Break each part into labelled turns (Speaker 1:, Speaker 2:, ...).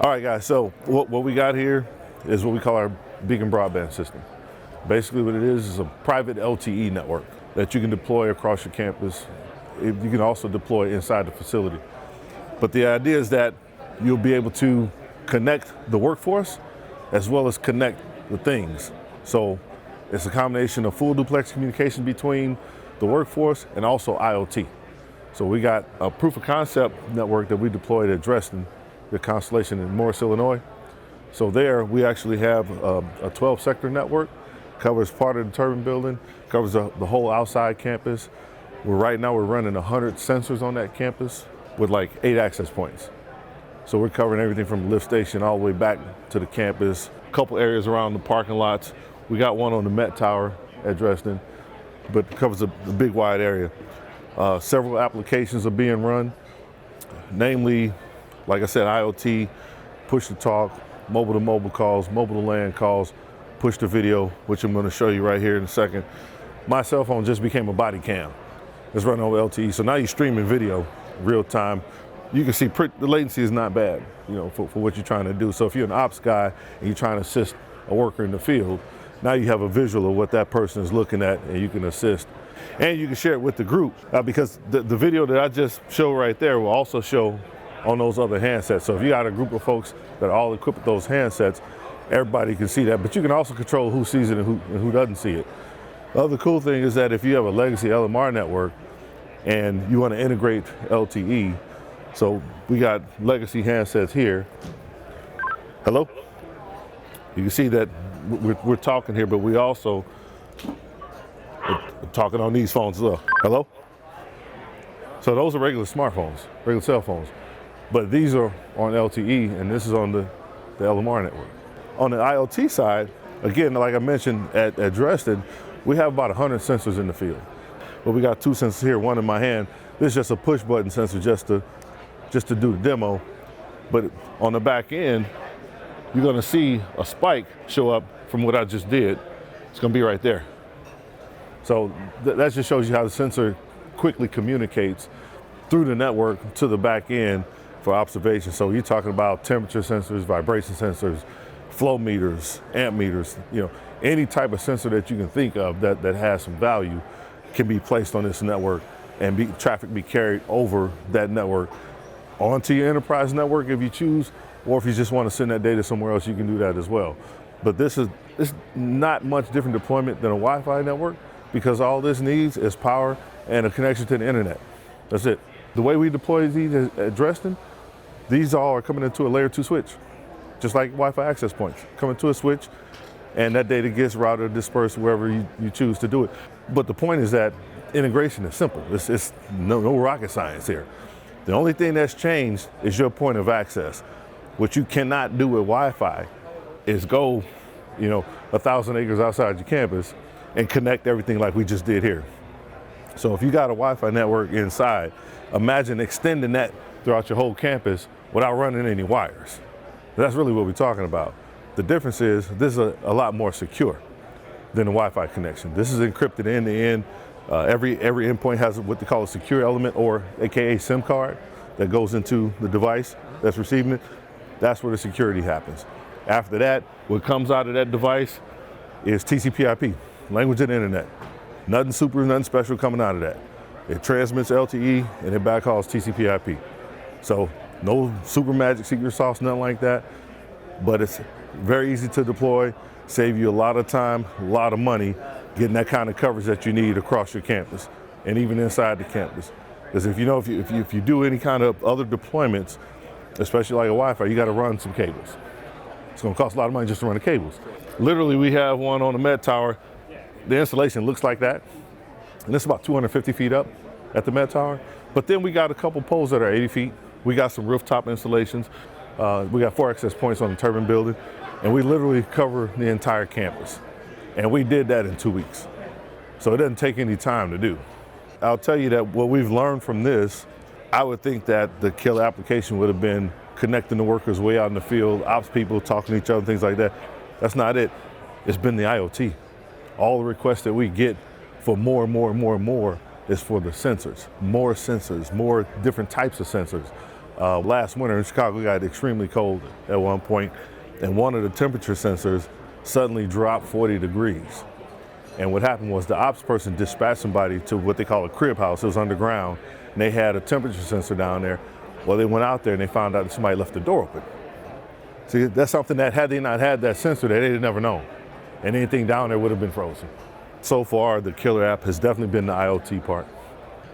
Speaker 1: All right, guys, so what we got here is what we call our Beacon Broadband system. Basically what it is a private LTE network that you can deploy across your campus. You can also deploy inside the facility. But the idea is that you'll be able to connect the workforce as well as connect the things. So it's a combination of full duplex communication between the workforce and also IoT. So we got a proof of concept network that we deployed at Dresden, the Constellation in Morris, Illinois. So there we actually have a 12 sector network, covers part of the turbine building, covers the whole outside campus. Right now we're running 100 sensors on that campus with like 8 access points. So we're covering everything from the lift station all the way back to the campus, a couple areas around the parking lots. We got one on the Met Tower at Dresden, but it covers a big wide area. Several applications are being run, namely, like I said, IoT, push to talk, mobile to mobile calls, mobile to LAN calls, push to video, which I'm going to show you right here in a second. My cell phone just became a body cam. It's running over LTE, so now you're streaming video real time. You can see the latency is not bad, you know, for what you're trying to do. So if you're an ops guy and you're trying to assist a worker in the field, now you have a visual of what that person is looking at and you can assist. And you can share it with the group because the video that I just showed right there will also show on those other handsets. So if you got a group of folks that are all equipped with those handsets, everybody can see that, but you can also control who sees it and who doesn't see it. The other cool thing is that if you have a legacy LMR network and you want to integrate LTE, so we got legacy handsets here. Hello? You can see that we're talking here, but we also are talking on these phones as well. Hello? So those are regular smartphones, regular cell phones, but these are on LTE and this is on the LMR network. On the IoT side, again, like I mentioned at Dresden, we have about 100 sensors in the field. But we got 2 sensors here, one in my hand. This is just a push button sensor just to do the demo. But on the back end, you're gonna see a spike show up from what I just did. It's gonna be right there. So that just shows you how the sensor quickly communicates through the network to the back end for observation. So you're talking about temperature sensors, vibration sensors, flow meters, amp meters, you know, any type of sensor that you can think of that has some value can be placed on this network and traffic be carried over that network onto your enterprise network if you choose, or if you just want to send that data somewhere else, you can do that as well. But it's not much different deployment than a Wi-Fi network because all this needs is power and a connection to the internet. That's it. The way we deploy these at Dresden, these all are coming into a layer 2 switch, just like Wi-Fi access points, coming to a switch, and that data gets routed or dispersed wherever you choose to do it. But the point is that integration is simple. It's no rocket science here. The only thing that's changed is your point of access. What you cannot do with Wi-Fi is go, 1,000 acres outside your campus and connect everything like we just did here. So if you got a Wi-Fi network inside, imagine extending that throughout your whole campus without running any wires. That's really what we're talking about. The difference is this is a lot more secure than a Wi-Fi connection. This is encrypted end to end. Every endpoint has what they call a secure element, or AKA SIM card, that goes into the device that's receiving it. That's where the security happens. After that, what comes out of that device is TCP/IP, language of the internet. Nothing super, nothing special coming out of that. It transmits LTE and it backhauls TCP/IP. So no super magic secret sauce, nothing like that. But it's very easy to deploy, save you a lot of time, a lot of money, getting that kind of coverage that you need across your campus and even inside the campus. Because if you do any kind of other deployments, especially like a Wi-Fi, you got to run some cables. It's going to cost a lot of money just to run the cables. Literally, we have one on the Met Tower. The installation looks like that, and it's about 250 feet up at the Met Tower. But then we got a couple poles that are 80 feet. We got some rooftop installations. We got 4 access points on the turbine building, and we literally cover the entire campus. And we did that in 2 weeks. So it doesn't take any time to do. I'll tell you that what we've learned from this, I would think that the killer application would have been connecting the workers way out in the field, ops people talking to each other, things like that. That's not it. It's been the IoT. All the requests that we get for more and more and more and more is for the sensors, more different types of sensors. Last winter in Chicago, it got extremely cold at one point, and one of the temperature sensors suddenly dropped 40 degrees. And what happened was the ops person dispatched somebody to what they call a crib house. It was underground, and they had a temperature sensor down there. Well, they went out there and they found out that somebody left the door open. See, that's something that had they not had that sensor, that they'd never known. And anything down there would have been frozen. So far, the killer app has definitely been the IoT part.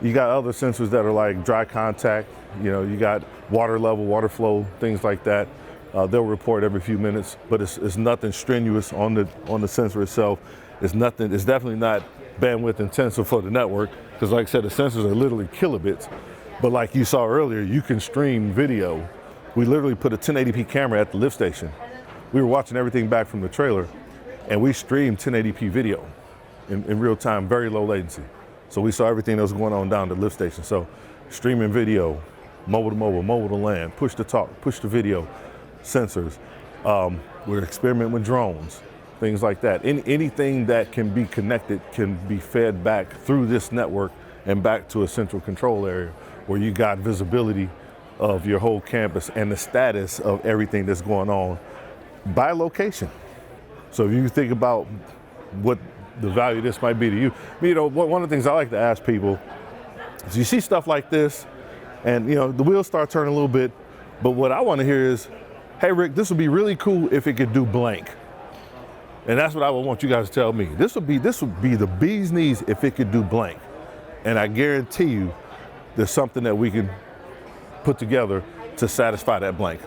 Speaker 1: You got other sensors that are like dry contact, you got water level, water flow, things like that. They'll report every few minutes, but it's nothing strenuous on the sensor itself. It's definitely not bandwidth intensive for the network, because like I said, the sensors are literally kilobits. But like you saw earlier, you can stream video. We literally put a 1080p camera at the lift station. We were watching everything back from the trailer, and we streamed 1080p video in real time, very low latency. So we saw everything that was going on down the lift station. So streaming video, mobile to mobile, mobile to LAN, push to talk, push to video, sensors. We're experimenting with drones, things like that. Anything that can be connected can be fed back through this network and back to a central control area where you got visibility of your whole campus and the status of everything that's going on by location. So if you think about what the value of this might be to you, one of the things I like to ask people is, you see stuff like this and the wheels start turning a little bit, but what I want to hear is, hey Rick, this would be really cool if it could do blank. And that's what I would want you guys to tell me. This would be the bee's knees if it could do blank. And I guarantee you there's something that we can put together to satisfy that blank.